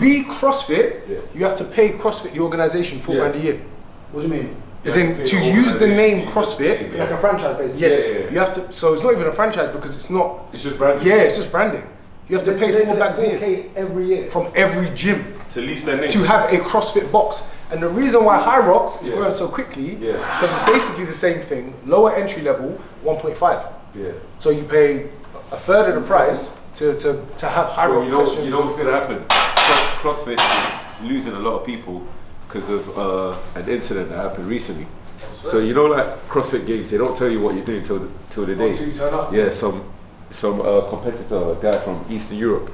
be CrossFit, you have to pay CrossFit, the organisation, £4 a year. What do you mean? As in, to use the name CrossFit. It's like a franchise, basically. Yes, you have to. So it's not even a franchise because it's not. It's just branding. Yeah, it's just branding. You have to pay £4 a year every year from every gym to lease their name. To have a CrossFit box. And the reason why High Rocks is growing so quickly is because it's basically the same thing, lower entry level, 1.5. Yeah. So you pay a third of the price to have High Rocks sessions. You know what's going to happen? CrossFit is losing a lot of people because of an incident that happened recently. So you know, like CrossFit games, they don't tell you what you're doing till the day. Until you turn up. Yeah, some competitor, a guy from Eastern Europe,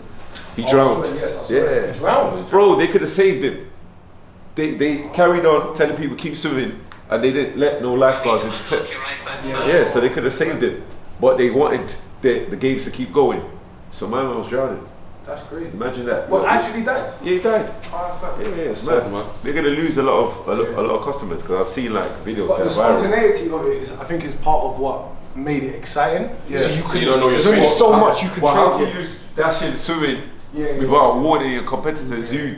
he drowned. He drowned. Bro, they could have saved him. They carried on telling people keep swimming, and they didn't let no lifeguards intercept. Yeah, so they could have saved him, but they wanted the games to keep going. So my man was drowning. That's crazy. Imagine that. Well, actually he died. Yeah, he died. Oh, that's bad. Yeah, it's mad, man. They're gonna lose a lot of customers because I've seen like videos. But the spontaneity of it is, I think, is part of what made it exciting. Yeah. So you don't know there's only so much you can train. How can you use dashing swimming without warning your competitors who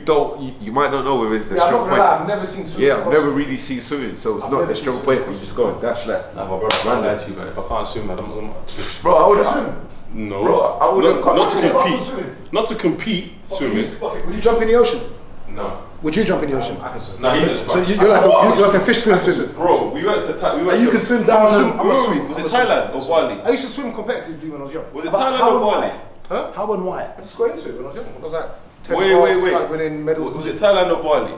you might not know whether it's the strong point? I've never seen swimming. Yeah, I've never really seen swimming, so it's not the strong point. You just go and dash like. Nah, but bro, I can't lie to you, man. If I can't swim, man, Bro, I would swim. No, bro, I wouldn't. Not to compete. Not to compete swimming. Okay, would you jump in the ocean? No. Would you jump in the ocean? No, he just. So you're like a fish swim. Bro, we went to Thailand. And you can swim down. I'm a swim. Was it Thailand or Bali? I used to swim competitively when I was young. Was it Thailand or Bali? Huh? How and why? I just got into it when I was young. I was like 10, Wait. 12, started winning medals. Was it Thailand or Bali?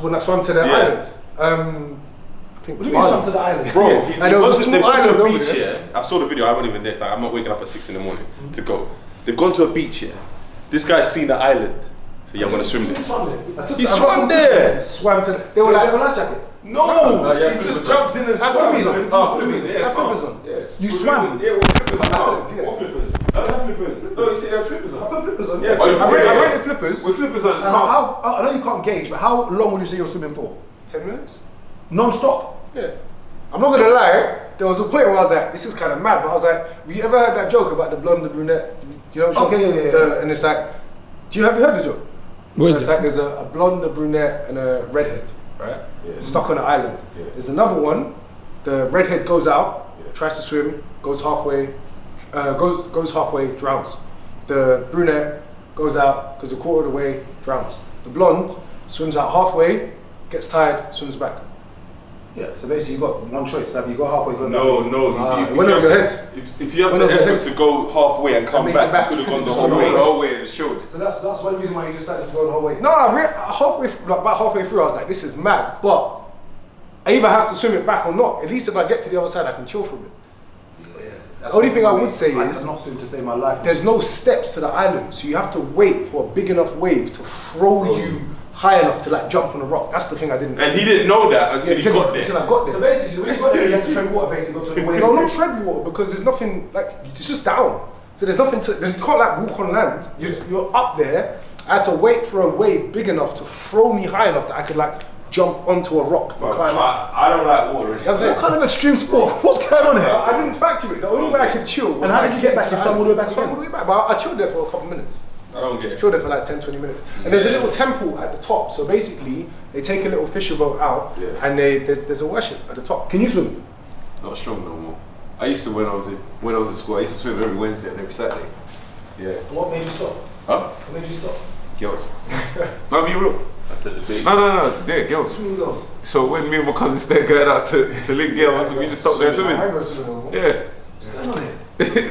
When I swam to the island. I think What do you mean swam to the island? Bro, and there was a small island over beach there. here. I saw the video. I wasn't even there. Like, I'm not waking up at 6 in the morning to go. They've gone to a beach here. This guy's seen the island. So yeah, I'm gonna swim there. He swam there. Swam to. They were like, a life jacket. No, he just jumped in and swam. You swam. Yeah, with flippers. What flippers? I don't have flippers. No, you see, I have flippers on. I put flippers on. Yeah, I rented flippers. with flippers on. I know you can't gauge, but how long would you say you're swimming for? 10 minutes. Non-stop. Yeah. I'm not gonna lie, there was a point where I was like, this is kind of mad, but I was like, have you ever heard that joke about the blonde, the brunette? Do you know what I'm saying? Okay, yeah. And it's like, have you heard the joke? What So is it's it? like there's a blonde, a brunette, and a redhead, right? Yeah. Stuck on an island. Yeah. There's another one, the redhead goes out, tries to swim, goes halfway, drowns. The brunette goes out, goes a quarter of the way, drowns. The blonde swims out halfway, gets tired, swims back. Yeah, so basically you got one choice. Have you go halfway? Go No. Went over your head. If you have the effort to go halfway and come back, you could have gone the whole way. and showed. So that's one reason why you decided to go the whole way. No, about halfway through, I was like, this is mad. But I either have to swim it back or not. At least if I get to the other side, I can chill from it. Yeah. The only thing I would say I is, cannot swim to save my life. there's no steps to the island, so you have to wait for a big enough wave to throw you high enough to like jump on a rock. That's the thing I didn't. And he didn't know that until he got there. Until I got there. So basically, when you got there, you had to tread water, basically, go to the wave. No, not tread water, because there's nothing, like, it's just down. So there's nothing you can't like walk on land. You're up there. I had to wait for a wave big enough to throw me high enough that I could like jump onto a rock and climb up. I don't like water. What kind of extreme sport? What's going on here? I didn't factor it. The only way I could chill was And how did you get back? You swam all the way back I swam all the way back, but I chilled there for a couple minutes. I don't get it. Chilled there for like 10-20 minutes. And there's a little temple at the top. So basically, they take a little fisher boat out and there's a worship at the top. Can you swim? Not strong no more. I used to when I was in school. I used to swim every Wednesday and every Saturday. Yeah. What made you stop? Huh? What made you stop? Girls. No, be real. I said the big. No. Yeah, girls. Swimming girls. So when me and my cousins started going out to link girls, we just stopped there swimming. I go swimming no more. Yeah. What's going on here?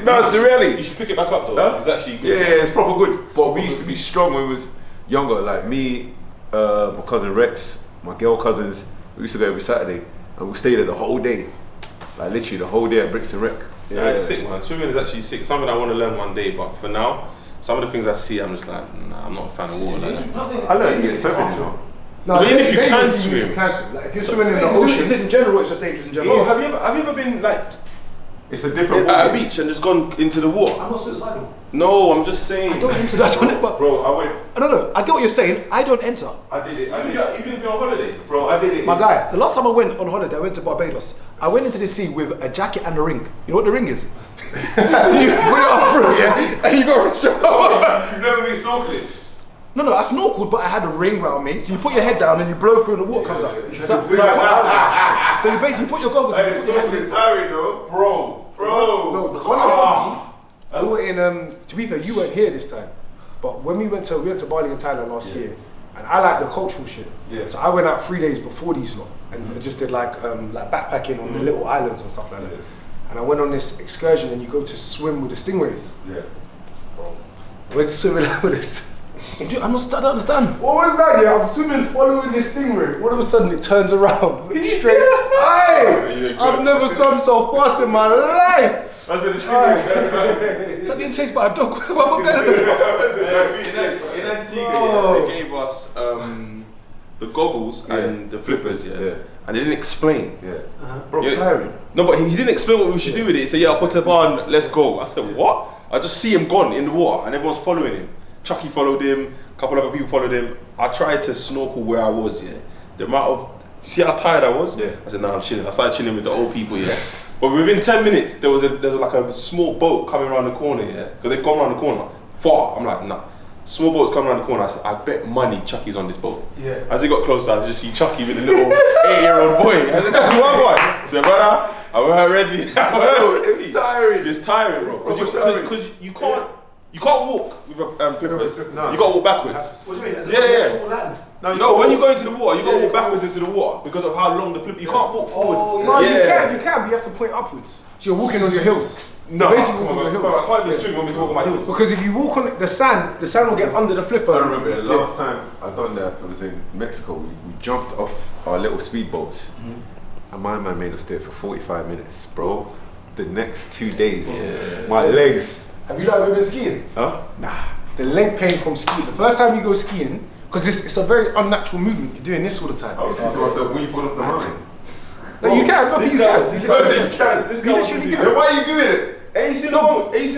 No, it's the reality. You should pick it back up though. Huh? It's actually good. Yeah, it's proper good. But we used to be strong when we was younger. Like me, my cousin Rex, my girl cousins, we used to go every Saturday and we stayed there the whole day. Like literally the whole day at Brixton Rec. Yeah, it's sick, man. Swimming is actually sick. Something I want to learn one day, but for now, some of the things I see, I'm just like, nah, I'm not a fan of water like that. I learned to get swimming, you know. No, Even if you can dangerous, swim. you can swim. Like if you're swimming in the ocean, Is it in general? It's just dangerous in Bro, general. have you ever been like It's a different at a way. beach and just gone into the water? I'm not suicidal. No, I'm just saying. I don't enter that on it, but Bro, I went. no. I get what you're saying. I don't enter. I did it. Even if you're on holiday. Bro, I did it. My guy, the last time I went on holiday, I went to Barbados. I went into the sea with a jacket and a ring. You know what the ring is? You put it up through, yeah, and you go rinse your You've never been snorkeling? No, I snorkeled, but I had a ring round me. So you put your head down and you blow through and the water comes up. So you basically put your goggles on. It's tiring though. Bro. No, the hospital. We were in. To be fair, you weren't here this time, but when we went to Bali in Thailand last year, and I like the cultural shit. Yeah. So I went out 3 days before these lot, and I just did like backpacking on the little islands and stuff like that. And I went on this excursion, and you go to swim with the stingrays. Yeah. I went to swim with this. I don't understand. What was that? Yeah, I'm swimming, following this stingray. All of a sudden, it turns around, looks straight. Hey, I've never swum so fast in my life. That's it. Is that being chased by a dog? What am I going to In Antigua, they gave us the goggles and the flippers, and they didn't explain. Bro, it's tiring. No, but he didn't explain what we should do with it. He said, "Yeah, I'll put it on. Let's go." I said, "What?" I just see him gone in the water, and everyone's following him. Chucky followed him. A couple other people followed him. I tried to snorkel where I was. The amount of see how tired I was. I said, "Nah, I'm chilling." I started chilling with the old people. But within 10 minutes, there was like a small boat coming around the corner. Because they've gone around the corner far. I'm like, nah. Small boat's coming around the corner. I said, I bet money Chucky's on this boat. As he got closer, I just see Chucky with a little 8-year-old boy. I said, Chucky, what boy? I said, brother, I weren't ready. It's tiring. It's tiring, bro. Because you can't walk with flippers. You got to walk backwards. What do you mean? No, when you go into the water, you got to walk backwards into the water because of how long the flip. You can't walk forward. No, you can, but you have to point upwards. So you're walking on your heels. No, basically walking on your heels. I can't even swim when we talk about my heels. Because if you walk on the sand will get under the flipper. I remember the last time I done that, I was in Mexico. We jumped off our little speedboats, and my man made us do it for 45 minutes, bro. The next 2 days, my legs. Have you ever been skiing? Huh? Nah. The leg pain from skiing. The first time you go skiing, because it's a very unnatural movement. You're doing this all the time. I was saying to myself, when you fall off the mountain. No, you can. No, you can. This guy literally can. Then why are you doing it? Ain't you seen the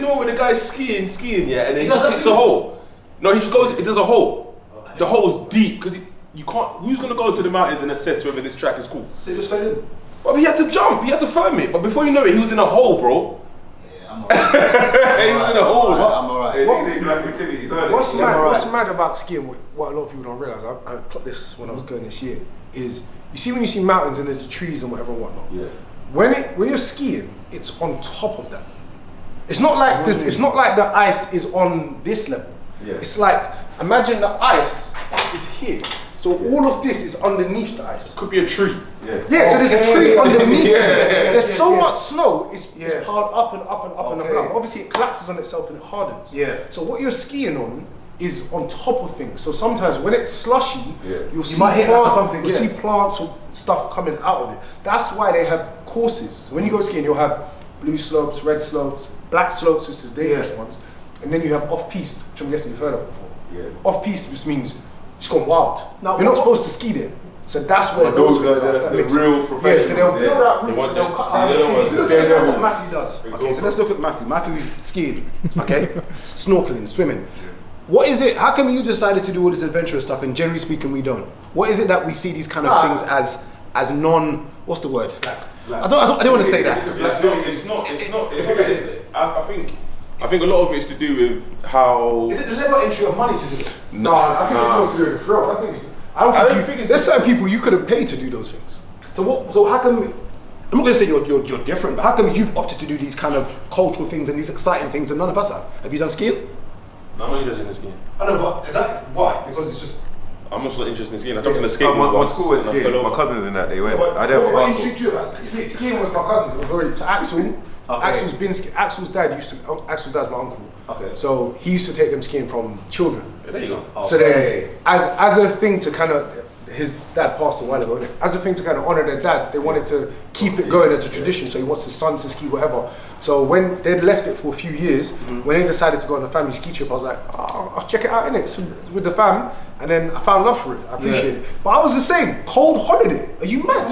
one where the guy's skiing, and then he just hits a hole? No, he just goes, it does a hole. The hole's deep, because you can't, who's going to go to the mountains and assess whether this track is cool? So you just fell in? But he had to jump, he had to firm it, but before you know it, he was in a hole, bro. Yeah, I'm alright. He was in a hole. I'm alright. What's mad about skiing, what a lot of people don't realise, I clocked this when I was going this year, is you see when you see mountains and there's the trees and whatever and whatnot, when you're skiing, it's on top of that. It's not like this. It's not like the ice is on this level. It's like, imagine the ice is here. So all of this is underneath the ice. Could be a tree. So there's a tree underneath. There's so much snow. It's piled up and up and up and up. Obviously, it collapses on itself and it hardens. So what you're skiing on is on top of things. So sometimes when it's slushy, you'll see plants. You'll see plants or stuff coming out of it. That's why they have courses. So when you go skiing, you'll have blue slopes, red slopes, black slopes, which is dangerous ones, and then you have off-piste, which I'm guessing you've heard of before. Off-piste just means it's gone wild. Now, you're not supposed to ski there. So that's where those are the real professionals. So they'll build out routes and they'll cut down. That's what Matthew does. Okay, so let's look at Matthew. Matthew skiing, okay? Snorkeling, swimming. What is it, how come you decided to do all this adventurous stuff and generally speaking we don't? What is it that we see these kind of things as non, what's the word? I don't want to say that. It's not, is it? I think a lot of it is to do with how. Is it the level entry of money to do it? No, I think it's more to do with thrill. I don't think there's certain people you couldn't pay to do those things. So how come, I'm not going to say you're different, but how come you've opted to do these kind of cultural things and these exciting things and none of us have? Have you done skiing? No, I'm not interested in skiing. I know, but is that why? Because it's just. I'm also not interested in skiing. I jumped on a skateboard my school went skiing. My cousins in that, they went. I didn't have a What passport. intrigued you about skiing? Skiing was my cousin. It was already, so Axel. Axel's been skiing. Axel's dad's my uncle. Okay. So he used to take them skiing from children. Yeah, there you go. So then, as a thing to kind of, his dad passed a while ago, as a thing to kind of honor their dad, they wanted to keep it going as a tradition. So he wants his son to ski whatever. So when they'd left it for a few years, when they decided to go on a family ski trip, I was like, oh, I'll check it out, innit? So with the fam, and then I found love for it. I appreciate it. But I was the same, cold holiday. Are you mad?